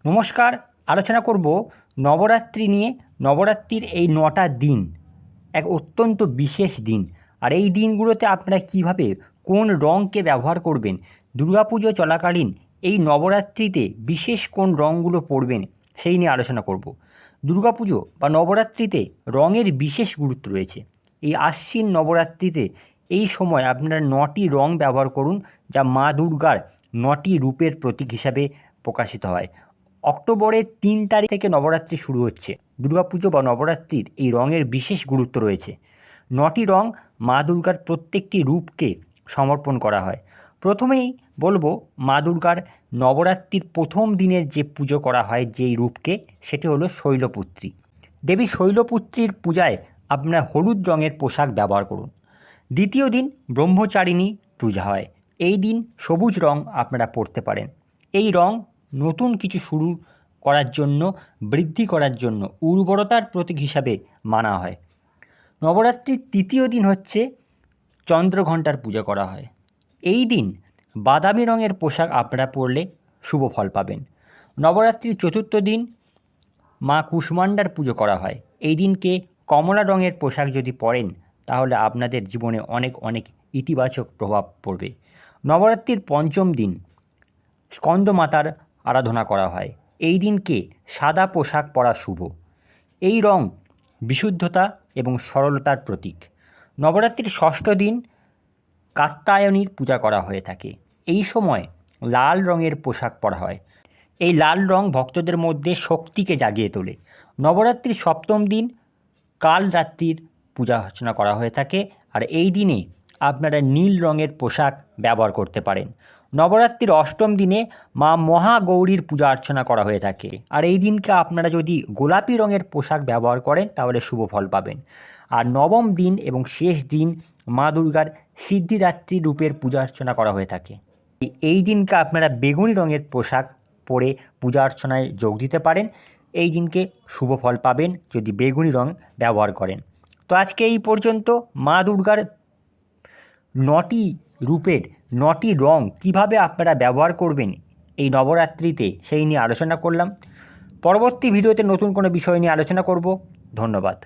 নমস্কার। আলোচনা করব নবরাত্রি নিয়ে। নবরাত্রির এই ৯টা দিন এক অত্যন্ত বিশেষ দিন। আর এই দিনগুলোতে আপনারা কিভাবে কোন রঙকে ব্যবহার করবেন, দুর্গাপুজো চলাকালীন এই নবরাত্রিতে বিশেষ কোন রঙগুলো পরবেন সেই নিয়ে আলোচনা করব। দুর্গাপুজো বা নবরাত্রিতে রঙের বিশেষ গুরুত্ব রয়েছে। এই আশ্বিন নবরাত্রিতে এই সময় আপনারা ৯টি রং ব্যবহার করুন, যা মা দুর্গার ৯টি রূপের প্রতীক হিসাবে প্রকাশিত হয়। অক্টোবরের ৩ তারিখ থেকে নবরাত্রি শুরু হচ্ছে। দুর্গাপুজো বা নবরাত্রির এই রঙের বিশেষ গুরুত্ব রয়েছে। ৯টি রং মা দুর্গার প্রত্যেকটি রূপকে সমর্পণ করা হয়। প্রথমেই বলবো মা দুর্গার নবরাত্রির প্রথম দিনের যে পুজো করা হয় যেই রূপকে, সেটি হলো শৈলপুত্রী। দেবী শৈলপুত্রীর পূজায় আপনারা হলুদ রঙের পোশাক ব্যবহার করুন। দ্বিতীয় দিন ব্রহ্মচারিণী পূজা হয়। এই দিন সবুজ রং আপনারা পরতে পারেন। এই রং নতুন কিছু শুরু করার জন্য, বৃদ্ধি করার জন্য, উর্বরতার প্রতীক হিসাবে মানা হয়। নবরাত্রির তৃতীয় দিন হচ্ছে চন্দ্রঘণ্টার পূজা করা হয়। এই দিন বাদামি রঙের পোশাক আপনারা পরলে শুভ ফল পাবেন। নবরাত্রির চতুর্থ দিন মা কুষ্মাণ্ডার পুজো করা হয়। এই দিনকে কমলা রঙের পোশাক যদি পরেন তাহলে আপনাদের জীবনে অনেক অনেক ইতিবাচক প্রভাব পড়বে। নবরাত্রির পঞ্চম দিন স্কন্দমাতার আরাধনা করা হয়। এই দিনকে সাদা পোশাক পরা শুভ। এই রং বিশুদ্ধতা এবং সরলতার প্রতীক। নবরাত্রির ষষ্ঠ দিন কাত্যায়নীর পূজা করা হয়ে থাকে। এই সময় লাল রঙের পোশাক পরা হয়। এই লাল রং ভক্তদের মধ্যে শক্তিকে জাগিয়ে তোলে। নবরাত্রির সপ্তম দিন কালরাত্রির পূজা অর্চনা করা হয়ে থাকে। আর এই দিনে আপনারা নীল রঙের পোশাক ব্যবহার করতে পারেন। নবরাত্রির অষ্টম দিনে মা মহাগৌরীর পূজা অর্চনা করা হয়ে থাকে। আর এই দিনকে আপনারা যদি গোলাপি রঙের পোশাক ব্যবহার করেন তাহলে শুভ ফল পাবেন। আর নবম দিন এবং শেষ দিন মা দুর্গার সিদ্ধিদাত্রী রূপের পূজা অর্চনা করা হয়ে থাকে। এই দিনকে আপনারা বেগুনি রঙের পোশাক পরে পূজা অর্চনায় যোগ দিতে পারেন। এই দিনকে শুভ ফল পাবেন যদি বেগুনি রং ব্যবহার করেন। তো আজকে এই পর্যন্ত মা দুর্গার ৯টি রূপের ৯টি রং কিভাবে আপনারা ব্যবহার করবেন এই নবরাত্রিতে সেই নিয়ে আলোচনা করলাম। পরবর্তী ভিডিওতে নতুন কোনো বিষয় নিয়ে আলোচনা করব। ধন্যবাদ।